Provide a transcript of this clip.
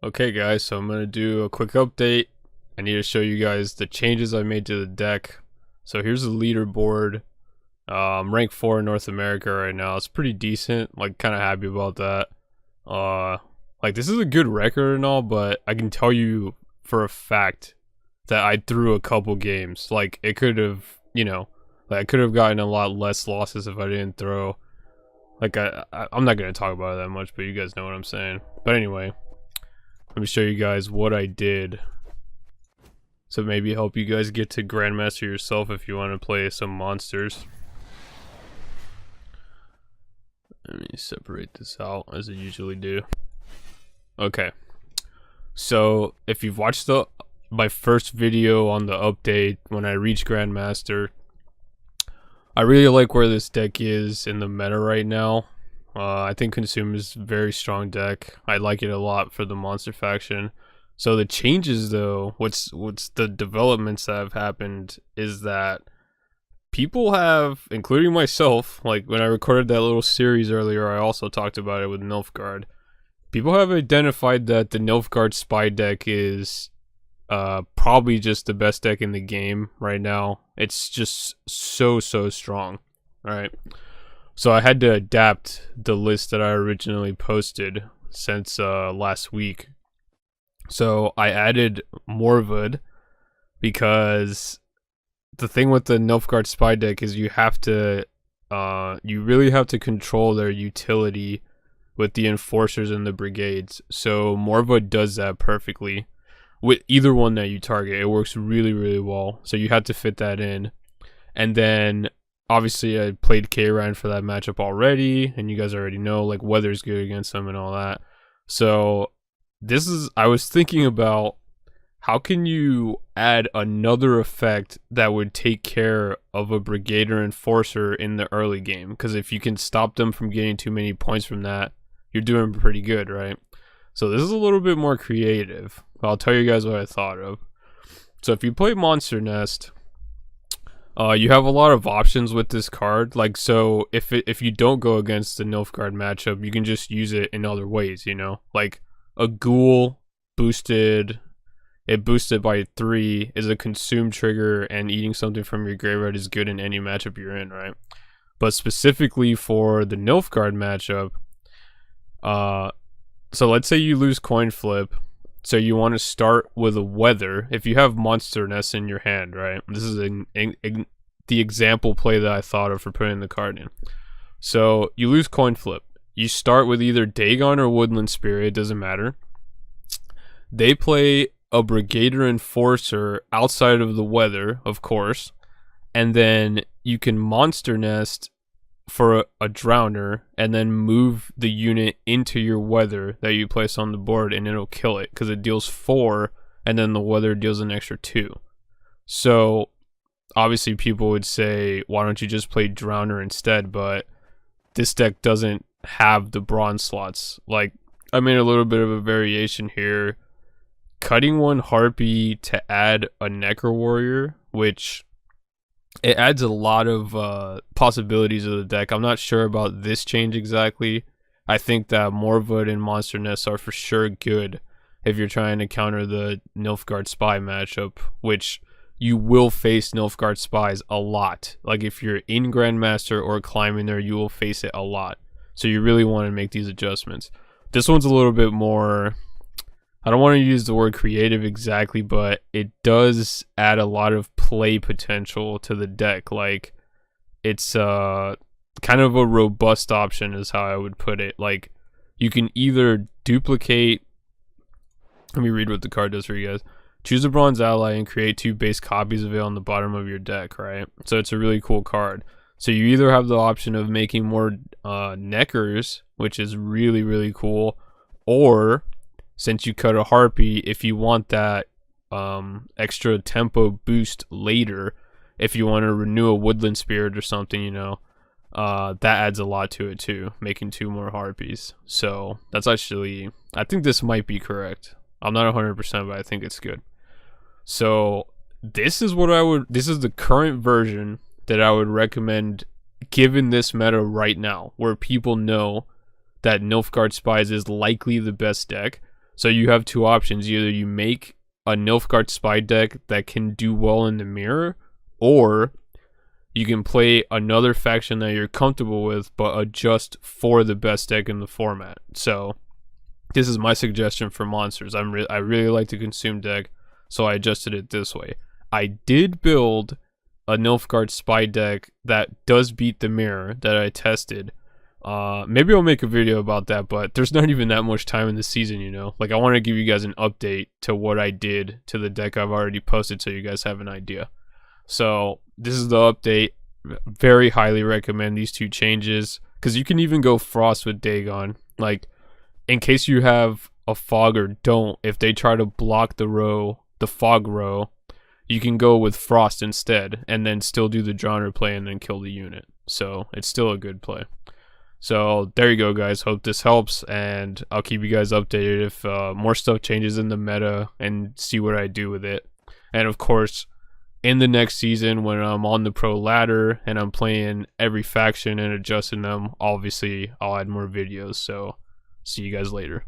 Okay guys, so I'm going to do a quick update. I need to show you guys the changes I made to the deck. So here's the leaderboard. I'm ranked 4 in North America right now. It's pretty decent, like kind of happy about that. Like this is a good record and all, but I can tell you for a fact that I threw a couple games. Like it could have, like I could have gotten a lot less losses if I didn't throw. Like I'm not going to talk about it that much, but you guys know what I'm saying. But anyway, let me show you guys what I did. So maybe help you guys get to Grandmaster yourself if you want to play some monsters. Let me separate this out as I usually do. Okay. So if you've watched my first video on the update when I reached Grandmaster, I really like where this deck is in the meta right now. I think Consume is a very strong deck. I like it a lot for the monster faction. So the changes though, what's the developments that have happened is that people have, including myself, like when I recorded that little series earlier, I also talked about it with Nilfgaard. People have identified that the Nilfgaard Spy deck is probably just the best deck in the game right now. It's just so strong, right? So I had to adapt the list that I originally posted since last week. So I added Morwood because the thing with the Nilfgaard Spy deck is you have to, you really have to control their utility with the Enforcers and the Brigades. So Morwood does that perfectly with either one that you target. It works really well. So you have to fit that in. And then obviously I played K-Ryan for that matchup already, and you guys already know like weather's good against them and all that. So I was thinking about how can you add another effect that would take care of a Brigade or Enforcer in the early game, because if you can stop them from getting too many points from that, you're doing pretty good, right? So this is a little bit more creative. I'll tell you guys what I thought of. So if you play Monster Nest, you have a lot of options with this card. Like, so if you don't go against the Nilfgaard matchup, you can just use it in other ways, you know? Like a Ghoul boosted by 3 is a consume trigger, and eating something from your graveyard is good in any matchup you're in, right? But specifically for the Nilfgaard matchup, so let's say you lose coin flip, so you want to start with a weather. If you have Monster Nest in your hand, right? This is the example play that I thought of for putting the card in. So you lose coin flip. You start with either Dagon or Woodland Spirit, it doesn't matter. They play a Brigader Enforcer outside of the weather, of course, and then you can Monster Nest for a Drowner and then move the unit into your weather that you place on the board, and it'll kill it because it deals 4 and then the weather deals an extra 2. So obviously people would say, why don't you just play Drowner instead? But this deck doesn't have the bronze slots. Like, I made a little bit of a variation here, cutting 1 Harpy to add a Necro Warrior, which it adds a lot of possibilities of the deck. I'm not sure about this change exactly. I think that Morwood and Monster Nest are for sure good if you're trying to counter the Nilfgaard Spy matchup, which you will face Nilfgaard Spies a lot. Like if you're in Grandmaster or climbing there, you will face it a lot. So you really want to make these adjustments. This one's a little bit more, I don't want to use the word creative exactly, but it does add a lot of play potential to the deck. Like, it's kind of a robust option is how I would put it. Like, you can either duplicate, let me read what the card does for you guys. Choose a bronze ally and create 2 base copies of it on the bottom of your deck, right? So it's a really cool card. So you either have the option of making more Neckers, which is really cool, or since you cut a Harpy, if you want that extra tempo boost later, if you want to renew a Woodland Spirit or something, you know, that adds a lot to it too, making 2 more Harpies. So that's actually, I think this might be correct. I'm not 100%, but I think it's good. So this is this is the current version that I would recommend given this meta right now, where people know that Nilfgaard Spies is likely the best deck. So you have two options. Either you make a Nilfgaard spy deck that can do well in the mirror, or you can play another faction that you're comfortable with, but adjust for the best deck in the format. So this is my suggestion for monsters. I really like the consume deck, so I adjusted it this way. I did build a Nilfgaard spy deck that does beat the mirror that I tested. Maybe I'll make a video about that, but there's not even that much time in the season, you know? Like, I want to give you guys an update to what I did to the deck I've already posted so you guys have an idea. So, this is the update. Very highly recommend these two changes, because you can even go Frost with Dagon. Like, in case you have a Fog or don't, if they try to block the Fog row, you can go with Frost instead, and then still do the Droner play and then kill the unit. So, it's still a good play. So there you go, guys. Hope this helps, and I'll keep you guys updated if more stuff changes in the meta and see what I do with it. And of course, in the next season when I'm on the pro ladder and I'm playing every faction and adjusting them, obviously I'll add more videos. So see you guys later.